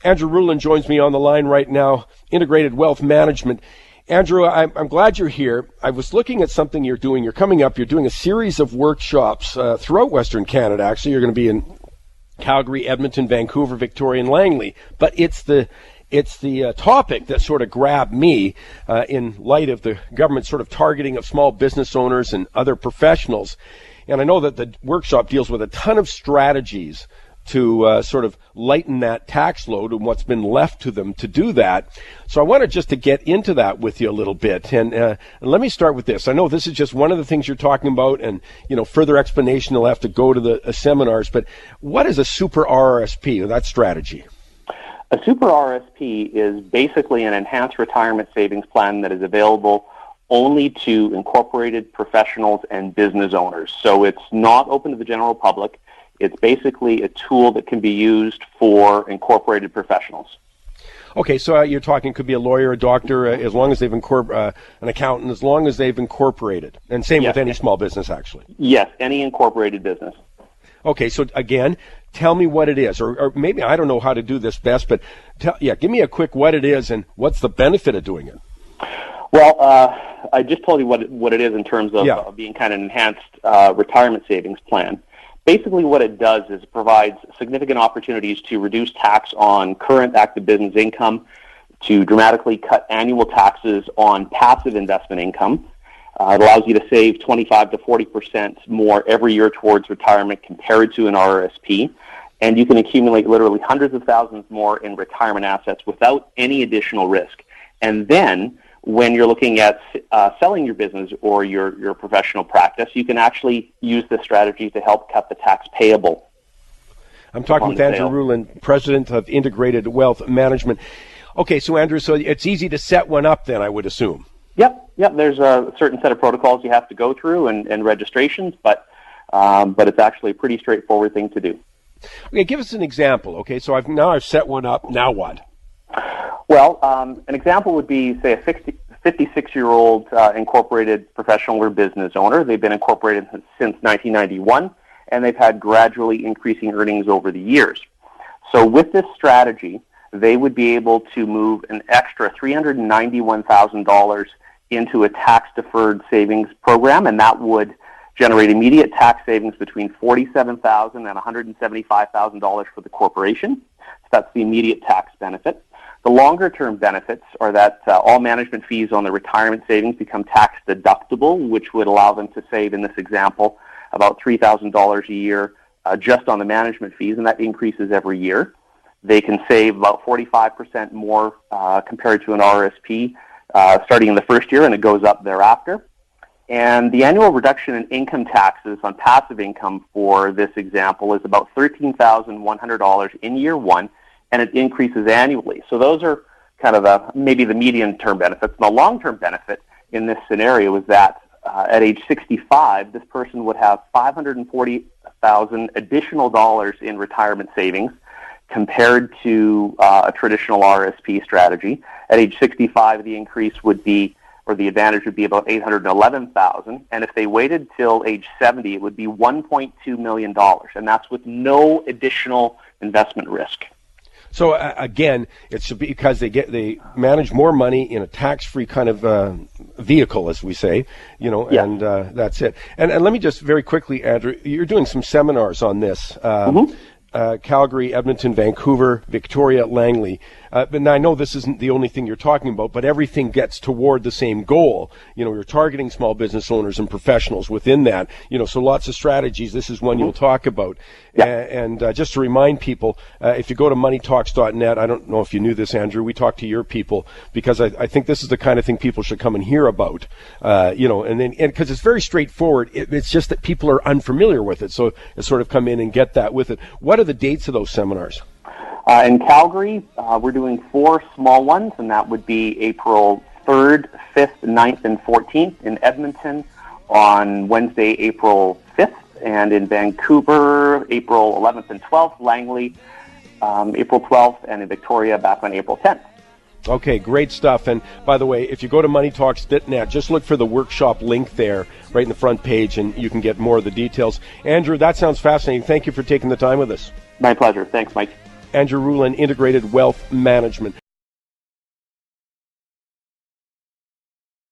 Andrew Rulin joins me on the line right now, Integrated Wealth Management. Andrew, I'm glad you're here. I was looking at something you're doing. You're coming up. You're doing a series of workshops throughout Western Canada. Actually, you're going to be in Calgary, Edmonton, Vancouver, Victoria, and Langley. But it's the topic that sort of grabbed me in light of the government sort of targeting of small business owners and other professionals. And I know that the workshop deals with a ton of strategies to sort of lighten that tax load and what's been left to them to do that. So I wanted just to get into that with you a little bit. And let me start with this. I know this is just one of the things you're talking about, and, further explanation will have to go to the seminars. But what is a Super RRSP, or that strategy? A Super RRSP is basically an enhanced retirement savings plan that is available only to incorporated professionals and business owners. So it's not open to the general public. It's basically a tool that can be used for incorporated professionals. Okay, so you're talking could be a lawyer, a doctor, as long as they've an accountant, as long as they've incorporated. And same with any small business, actually. Yes, any incorporated business. Okay, so again, tell me what it is, or maybe I don't know how to do this best, but give me a quick what it is and what's the benefit of doing it. Well, I just told you what it is in terms of being kind of an enhanced retirement savings plan. Basically what it does is it provides significant opportunities to reduce tax on current active business income, to dramatically cut annual taxes on passive investment income. It allows you to save 25 to 40% more every year towards retirement compared to an RRSP. And you can accumulate literally hundreds of thousands more in retirement assets without any additional risk. And then when you're looking at selling your business or your professional practice, you can actually use this strategy to help cut the tax payable. I'm talking with Andrew Rulin, President of Integrated Wealth Management. Okay, so Andrew, so it's easy to set one up then, I would assume. Yep. There's a certain set of protocols you have to go through and registrations, but it's actually a pretty straightforward thing to do. Okay, give us an example. Okay, so I've set one up. Now what? Well, an example would be, say, a 56-year-old incorporated professional or business owner. They've been incorporated since 1991, and they've had gradually increasing earnings over the years. So with this strategy, they would be able to move an extra $391,000 into a tax-deferred savings program, and that would generate immediate tax savings between $47,000 and $175,000 for the corporation. So that's the immediate tax benefit. The longer-term benefits are that all management fees on the retirement savings become tax deductible, which would allow them to save, in this example, about $3,000 a year just on the management fees, and that increases every year. They can save about 45% more compared to an RRSP starting in the first year, and it goes up thereafter. And the annual reduction in income taxes on passive income for this example is about $13,100 in year one, and it increases annually. So those are kind of maybe the medium-term benefits. And the long-term benefit in this scenario is that at age 65, this person would have $540,000 additional dollars in retirement savings compared to a traditional RSP strategy. At age 65, the increase would be, or the advantage would be about $811,000. And if they waited till age 70, it would be $1.2 million. And that's with no additional investment risk. So again, it's because they manage more money in a tax-free kind of vehicle, as we say, and that's it. And let me just very quickly, Andrew, you're doing some seminars on this. Calgary, Edmonton, Vancouver, Victoria, Langley. But I know this isn't the only thing you're talking about, but everything gets toward the same goal. You're targeting small business owners and professionals within that. So lots of strategies. This is one you'll talk about. Yeah. And just to remind people, if you go to moneytalks.net, I don't know if you knew this, Andrew, we talk to your people because I think this is the kind of thing people should come and hear about, and because it's very straightforward. It's just that people are unfamiliar with it. So sort of come in and get that with it. What are the dates of those seminars? In Calgary, we're doing 4 small ones, and that would be April 3rd, 5th, 9th, and 14th. In Edmonton on Wednesday, April 5th, and in Vancouver, April 11th and 12th. Langley, April 12th, and in Victoria, back on April 10th. Okay, great stuff. And by the way, if you go to moneytalks.net, just look for the workshop link there right in the front page, and you can get more of the details. Andrew, that sounds fascinating. Thank you for taking the time with us. My pleasure. Thanks, Mike. Andrew Rulin, Integrated Wealth Management.